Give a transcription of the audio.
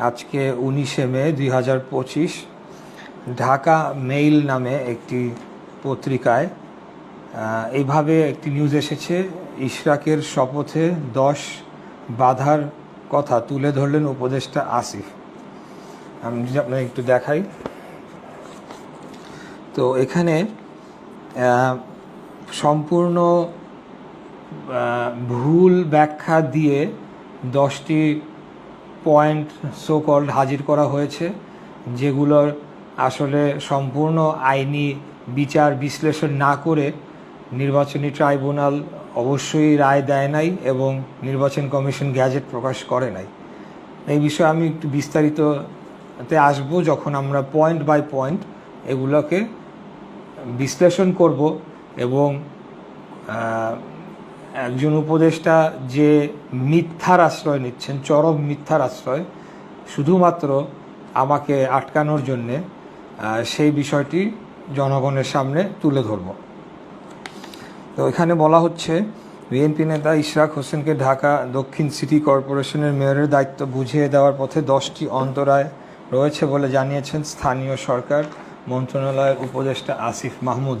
আজকে 19শে মে 2025 ঢাকা মেইল নামে একটি পত্রিকায় এইভাবে একটি নিউজ এসেছে। ইশরাকের শপথে 10 বাধার কথা তুলে ধরলেন উপদেষ্টা আসিফ। আমি যদি আপনাকে একটু দেখাই, তো এখানে সম্পূর্ণ ভুল ব্যাখ্যা দিয়ে 10টি পয়েন্ট সো কল্ড হাজির করা হয়েছে, যেগুলোর আসলে সম্পূর্ণ আইনি বিচার বিশ্লেষণ না করে নির্বাচনী ট্রাইব্যুনাল অবশ্যই রায় দেয় নাই এবং নির্বাচন কমিশন গ্যাজেট প্রকাশ করে নাই। এই বিষয়ে আমি একটু বিস্তারিততে আসবো যখন আমরা পয়েন্ট বাই পয়েন্ট এগুলোকে বিশ্লেষণ করব এবং একজন উপদেষ্টা যে মিথ্যার আশ্রয় নিচ্ছেন, চরম মিথ্যার আশ্রয়, শুধুমাত্র আমাকে আটকানোর জন্যে, সেই বিষয়টি জনগণের সামনে তুলে ধরব। তো এখানে বলা হচ্ছে, বিএনপি নেতা ইশরাক হোসেনকে ঢাকা দক্ষিণ সিটি কর্পোরেশনের মেয়রের দায়িত্ব বুঝিয়ে দেওয়ার পথে 10টি অন্তরায় রয়েছে বলে জানিয়েছেন স্থানীয় সরকার মন্ত্রণালয়ের উপদেষ্টা আসিফ মাহমুদ।